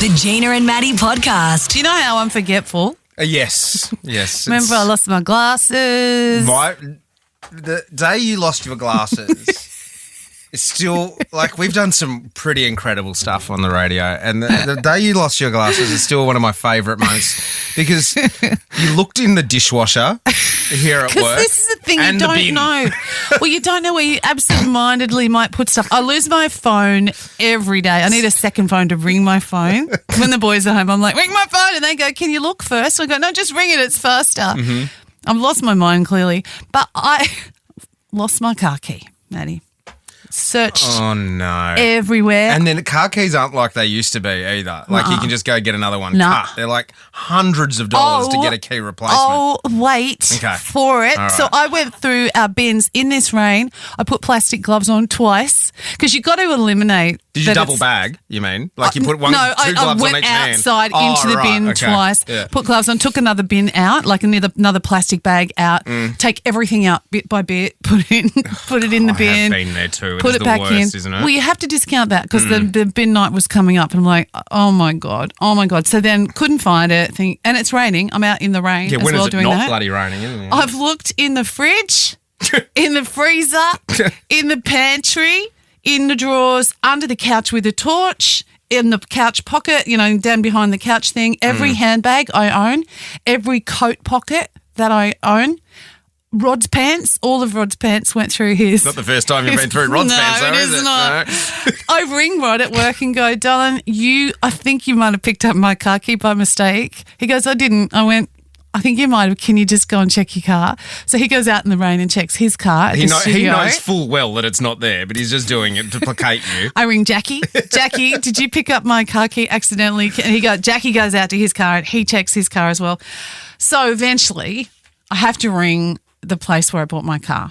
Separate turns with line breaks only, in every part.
The Gina and Maddie podcast.
Do you know how I'm forgetful?
Yes.
Remember I lost my glasses.
The day you lost your glasses, it's still, like, we've done some pretty incredible stuff on the radio, and the day you lost your glasses is still one of my favourite moments because you looked in the dishwasher here at work.
Because this is the thing you don't know. Well, you don't know where you absent-mindedly might put stuff. I lose my phone every day. I need a second phone to ring my phone. When the boys are home, I'm like, ring my phone. And they go, can you look first? I go, no, just ring it. It's faster. Mm-hmm. I've lost my mind, clearly. But I lost my car key, Maddie. Searched everywhere.
And then car keys aren't like they used to be either. Like you can just go get another one cut. They're like hundreds of dollars to get a key replacement.
Oh, wait for it. Right. So I went through our bins in this rain. I put plastic gloves on twice because you've got to eliminate.
Did you double bag, you mean? Like you put two gloves on each hand?
No, I went outside into the bin twice, put gloves on, took another bin out, like another plastic bag out, take everything out bit by bit, put it in the bin.
I have been there too.
Put it back in.
Isn't it?
Well, you have to discount that because the bin night was coming up, and I'm like, oh my god. So then couldn't find it. And it's raining. I'm out in the rain as well doing that.
Yeah, when is it not bloody raining? Isn't it?
I've looked in the fridge, in the freezer, in the pantry, in the drawers, under the couch with a torch, in the couch pocket, down behind the couch thing. Every handbag I own, every coat pocket that I own. Rod's pants, all of Rod's pants went through his.
Not the first time you've been through Rod's pants, though, is it?
Not. No. I ring Rod at work and go, darling, I think you might have picked up my car key by mistake. He goes, I didn't. I went, I think you might have. Can you just go and check your car? So he goes out in the rain and checks his car at the studio.
He knows full well that it's not there, but he's just doing it to placate you.
I ring Jackie. Jackie, did you pick up my car key accidentally? And Jackie goes out to his car and he checks his car as well. So eventually I have to ring the place where I bought my car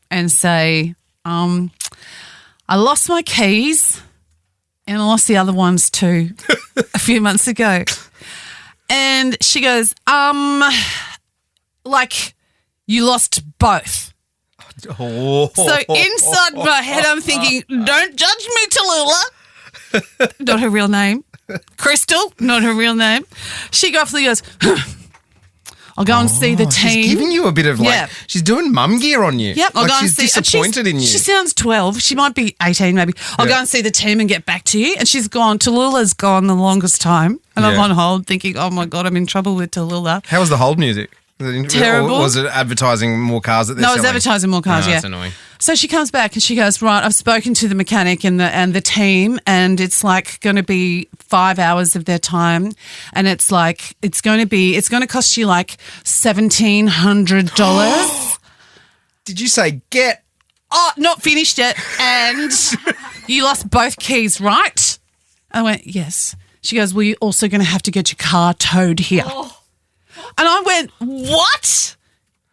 and say, I lost my keys and I lost the other ones too a few months ago. And she goes, like you lost both.
Oh.
So inside my head I'm thinking, don't judge me, Tallulah. Not her real name. Crystal, not her real name. She gruffly goes, I'll go and see the team.
She's giving you a bit of she's doing mum gear on you.
Yep, I'll go and see.
She's disappointed in you.
She sounds 12. She might be 18 maybe. I'll go and see the team and get back to you. And she's gone. Tallulah's gone the longest time. And I'm on hold thinking, oh my God, I'm in trouble with Tallulah.
How was the hold music?
Terrible.
Or was it advertising more cars that they're selling?
No, it was advertising more cars,
That's annoying.
So she comes back and she goes, right, I've spoken to the mechanic and the team and it's like going to be 5 hours of their time and it's like it's going to cost you like $1,700.
Did you say get?
Oh, not finished yet. And you lost both keys, right? I went, yes. She goes, well, you're also going to have to get your car towed here. Oh. And I went, what?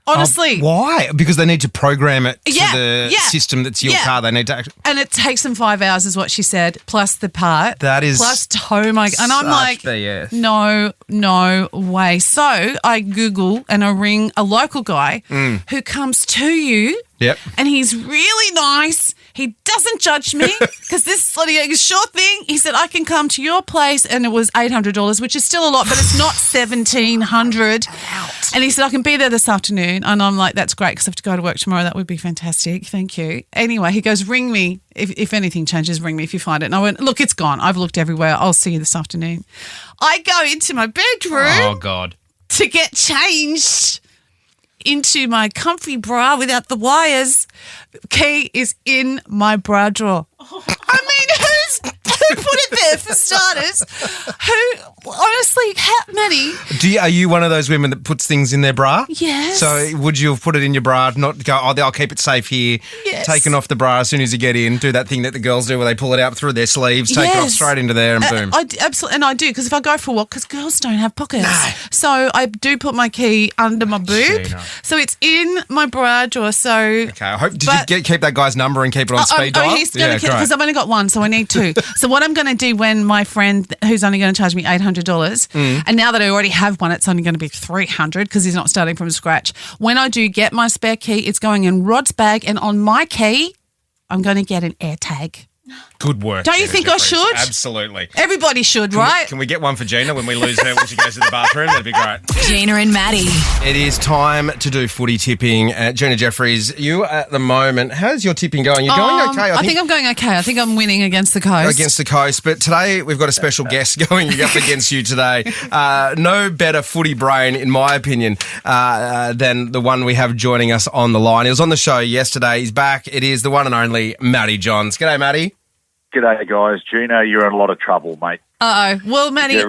Honestly.
Why? Because they need to program it to the system that's your car. They need to
and it takes them 5 hours is what she said, plus the part.
That is
plus tow my... And I'm like,
BS.
no way. So I Google and I ring a local guy who comes to you.
Yep.
And he's really nice. He doesn't judge me because this sure thing. He said, I can come to your place and it was $800, which is still a lot, but it's not $1,700. And he said, I can be there this afternoon. And I'm like, that's great because I have to go to work tomorrow. That would be fantastic. Thank you. Anyway, he goes, ring me. If anything changes, ring me if you find it. And I went, look, it's gone. I've looked everywhere. I'll see you this afternoon. I go into my bedroom.
Oh, God.
To get changed into my comfy bra without the wires. Key is in my bra drawer. I mean, who put it there for starters? Honestly, how many?
Are you one of those women that puts things in their bra?
Yes.
So would you have put it in your bra, not go, I'll keep it safe here, taken off the bra as soon as you get in, do that thing that the girls do where they pull it out through their sleeves, take it off straight into there and boom.
Absolutely, and I do, because if I go for a walk, because girls don't have pockets. No. So I do put my key under my boob. So it's in my bra drawer. So
okay, I hope, did you keep that guy's number and keep it on speed dial?
He's going to keep, because I've only got one, so I need two. So what I'm going to do when my friend, who's only going to charge me $800, and now that I already have one, it's only going to be $300 because he's not starting from scratch. When I do get my spare key, it's going in Rod's bag, and on my key, I'm going to get an AirTag.
Good work.
Don't you
Gina
think I
Jeffries.
should?
Absolutely.
Everybody should, right?
Can we get one for Gina when we lose her when she goes to the bathroom? That'd be great.
Gina and Maddie.
It is time to do footy tipping. Gina Jeffries, you at the moment, how's your tipping going? You're going okay,
I think I'm going okay. I think I'm winning against the Coast.
against the Coast. But today we've got a special guest going up against you today. No better footy brain, in my opinion, than the one we have joining us on the line. He was on the show yesterday. He's back. It is the one and only Matty Johns. G'day, Matty.
G'day, guys. Gina, you're in a lot of trouble, mate.
Uh-oh. Well, Maddie,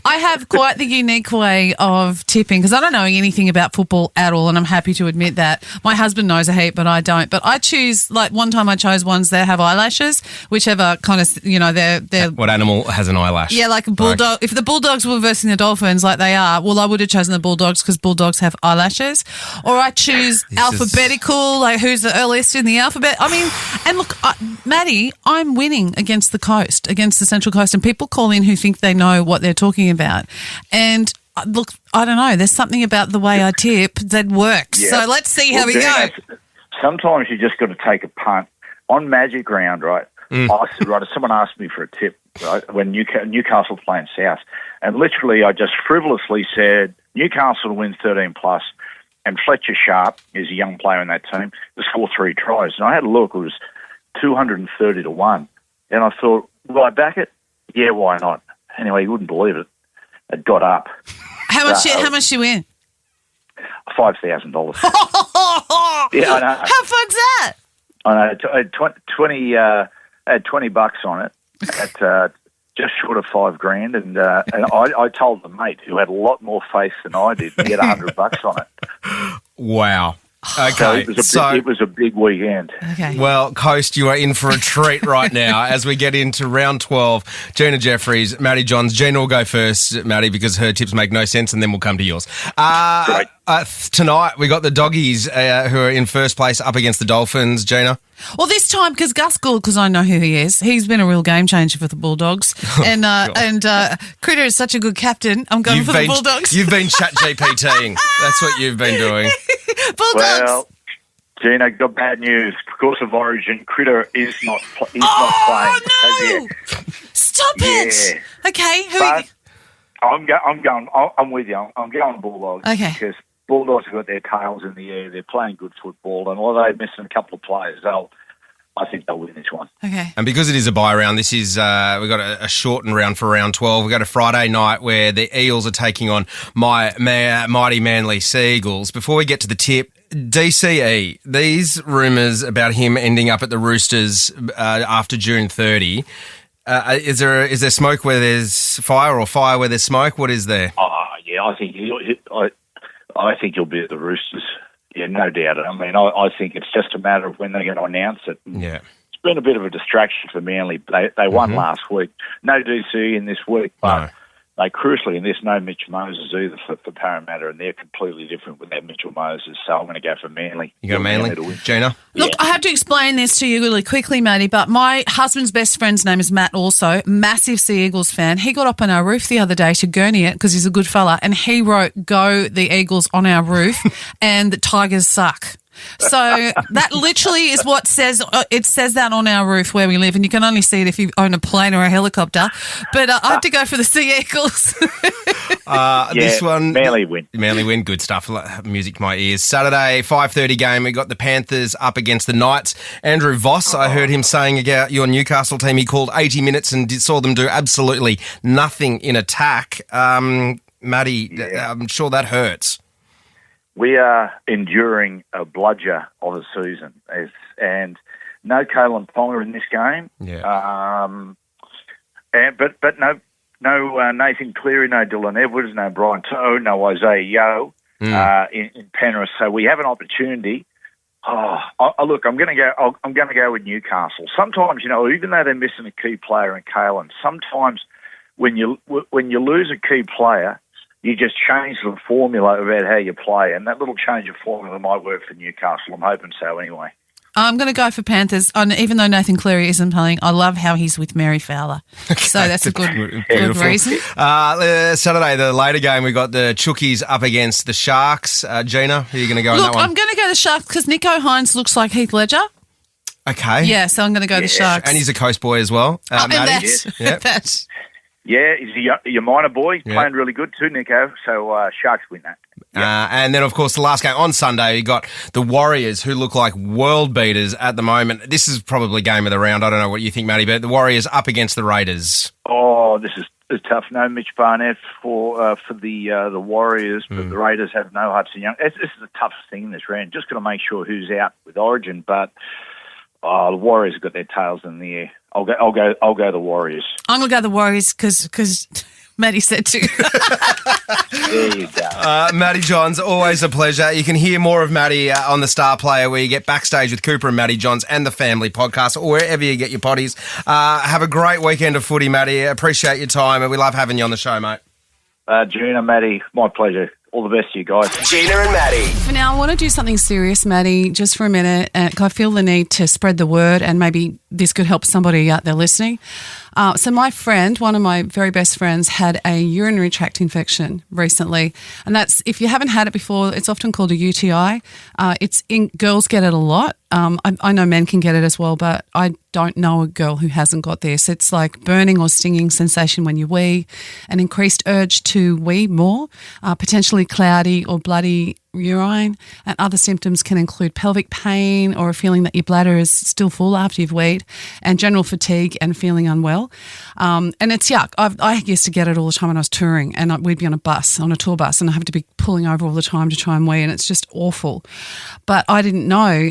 I have quite the unique way of tipping because I don't know anything about football at all, and I'm happy to admit that. My husband knows a heap, but I don't. But I choose, like one time I chose ones that have eyelashes, whichever kind of, they're
What animal has an eyelash?
yeah, like a bulldog. If the Bulldogs were versing the Dolphins like they are, well, I would have chosen the Bulldogs because Bulldogs have eyelashes. Or I choose alphabetical, like who's the earliest in the alphabet. I mean, and look, Maddie, I'm winning against the Coast, against the Central Coast, and people call in who think they know what they're talking about. And look, I don't know, there's something about the way I tip that works.
Yeah.
So let's see how we go.
Sometimes you just got to take a punt. On Magic Round, right, I said, right, if someone asked me for a tip, right, when Newcastle playing South, and literally I just frivolously said, Newcastle to win 13+, and Fletcher Sharp is a young player in that team, to score 3 tries. And I had a look, it was 230 to 1. And I thought, will I back it? Yeah, why not? Anyway, you wouldn't believe it. It got up.
How much you win?
$5,000. Yeah, I know.
How fun's that?
I know. I had 20, I had $20 on it at just short of $5,000, and I told the mate who had a lot more faith than I did to get $100 on it.
Wow.
So
Okay.
it was a big weekend.
Okay.
Well, Coast, you are in for a treat right now as we get into round 12. Gina Jeffries, Matty Johns. Gina will go first, Matty, because her tips make no sense, and then we'll come to yours.
Great.
Tonight, we got the Doggies who are in first place up against the Dolphins. Gina?
Well, this time, because Gus Gould, because I know who he is, he's been a real game changer for the Bulldogs. And Critter is such a good captain. I'm going for the Bulldogs.
You've been chat GPTing. That's what you've been doing.
Bulldogs.
Well, Gina, got bad news. Because of Origin, Critter is not playing.
No! Stop it.
Yeah.
Okay.
But I'm with you. I'm going Bulldogs.
Okay.
Because Bulldogs have got their tails in the air. They're playing good football. And although they're missing a couple of players, I think they'll win this one.
Okay.
And because it is a bye round, this is we've got a shortened round for round 12. We've got a Friday night where the Eels are taking on mighty Manly Sea Eagles. Before we get to the tip, DCE, these rumours about him ending up at the Roosters after June 30, is there smoke where there's fire or fire where there's smoke? What is there?
Yeah, I think he'll be at the Roosters. Yeah, no doubt. I mean, I think it's just a matter of when they're going to announce it.
Yeah.
It's been a bit of a distraction for Manly. They won last week. No DC in this week, but they crucially in this, no Mitch Moses either for Parramatta, and they're completely different without Mitchell Moses. So I'm going to go for Manly.
You go Manly? Gina?
Look, I have to explain this to you really quickly, Matty, but my husband's best friend's name is Matt also, massive Sea Eagles fan. He got up on our roof the other day to gurney it because he's a good fella, and he wrote, "Go the Eagles" on our roof, and the Tigers suck. So that literally is what it says that on our roof where we live, and you can only see it if you own a plane or a helicopter. But I have to go for the Sea Eagles.
This one,
Manly win.
Manly win, good stuff. Music to my ears. Saturday, 5:30 game. We got the Panthers up against the Knights. Andrew Voss, I heard him saying about your Newcastle team. He called 80 minutes and saw them do absolutely nothing in attack. Matty, I'm sure that hurts.
We are enduring a bludger of a season, and no Kalen Ponga in this game.
Yeah.
But no Nathan Cleary, no Dylan Edwards, no Brian Toe, no Isaiah Yeo in Penrith. So we have an opportunity. Look, I'm going to go with Newcastle. Sometimes, even though they're missing a key player in Kalen, sometimes when you lose a key player, you just change the formula about how you play, and that little change of formula might work for Newcastle. I'm hoping so anyway.
I'm going to go for Panthers, even though Nathan Cleary isn't playing. I love how he's with Mary Fowler. So that's a good reason.
Saturday, the later game, we got the Chookies up against the Sharks. Gina, who are you going to go on that one?
I'm going to go the Sharks because Nico Hines looks like Heath Ledger.
Okay.
Yeah, so I'm going to go the Sharks.
And he's a Coast boy as well.
and
Matty.
that.
Yep.
Yeah, he's your minor boy, playing really good too, Nico. So Sharks win that.
And then, of course, the last game on Sunday, you got the Warriors, who look like world beaters at the moment. This is probably game of the round. I don't know what you think, Matty, but the Warriors up against the Raiders.
Oh, this is tough. No Mitch Barnett for the Warriors, but the Raiders have no Hudson Young. This is the toughest thing in this round. Just got to make sure who's out with Origin, but the Warriors have got their tails in the air. I'll go the Warriors.
I'm going to go the Warriors because Matty said to.
There you go.
Matty Johns, always a pleasure. You can hear more of Matty on the Star Player, where you get Backstage with Cooper and Matty Johns and the Family Podcast, or wherever you get your potties. Have a great weekend of footy, Matty. Appreciate your time, and we love having you on the show, mate.
Gina, Matty, my pleasure. All the best to you guys.
Gina and Matty.
For now, I want to do something serious, Matty, just for a minute. I feel the need to spread the word, and maybe this could help somebody out there listening. So my friend, one of my very best friends, had a urinary tract infection recently. And that's, if you haven't had it before, it's often called a UTI. Girls get it a lot. I know men can get it as well, but I don't know a girl who hasn't got this. It's like burning or stinging sensation when you wee, an increased urge to wee more, potentially cloudy or bloody urine, and other symptoms can include pelvic pain or a feeling that your bladder is still full after you've weed, and general fatigue and feeling unwell. And it's yuck. I used to get it all the time when I was touring, and we'd be on a tour bus, and I have to be pulling over all the time to try and wee, and it's just awful. But I didn't know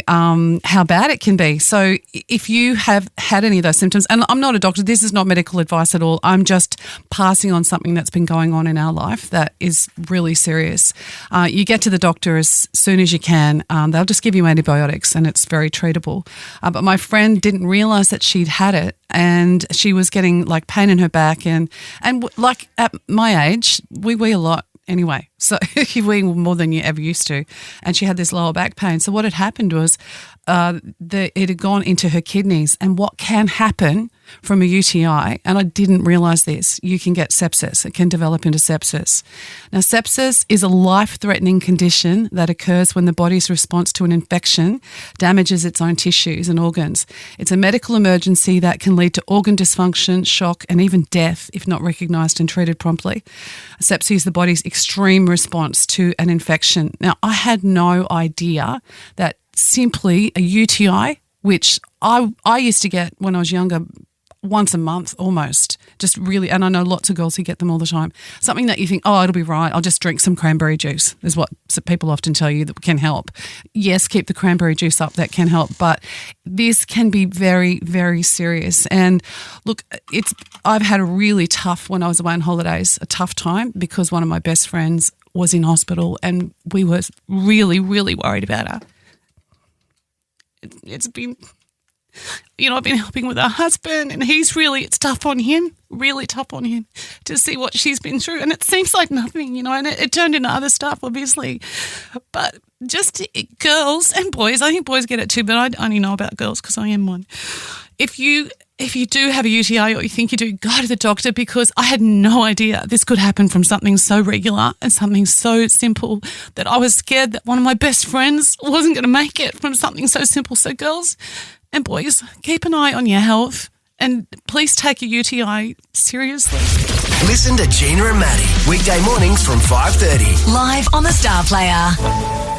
how bad it can be. So if you have had any of those symptoms, and I'm not a doctor, this is not medical advice at all, I'm just passing on something that's been going on in our life that is really serious. You get to the doctor as soon as you can. They'll just give you antibiotics, and it's very treatable. But my friend didn't realise that she'd had it, and she was getting like pain in her back, and like at my age, we wee a lot anyway. So you wee more than you ever used to. And she had this lower back pain. So what had happened was it had gone into her kidneys. And what can happen from a UTI, and I didn't realise this, you can get sepsis. It can develop into sepsis. Now, sepsis is a life-threatening condition that occurs when the body's response to an infection damages its own tissues and organs. It's a medical emergency that can lead to organ dysfunction, shock, and even death if not recognised and treated promptly. Sepsis is the body's extreme response to an infection. Now, I had no idea that simply a UTI, which I used to get when I was younger, once a month almost, just really, and I know lots of girls who get them all the time. Something that you think, oh, it'll be right, I'll just drink some cranberry juice, is what people often tell you that can help. Yes, keep the cranberry juice up, that can help, but this can be very, very serious. And look, I've had a really tough, when I was away on holidays, a tough time because one of my best friends was in hospital and we were really, really worried about her. It's been... I've been helping with her husband, and it's tough on him, really tough on him to see what she's been through. And it seems like nothing, and it turned into other stuff, obviously. But just girls and boys, I think boys get it too, but I only know about girls because I am one. If you do have a UTI or you think you do, go to the doctor, because I had no idea this could happen from something so regular and something so simple that I was scared that one of my best friends wasn't going to make it from something so simple. So girls and boys, keep an eye on your health and please take a UTI seriously.
Listen to Gina and Matty weekday mornings from 5:30.
Live on the Star Player.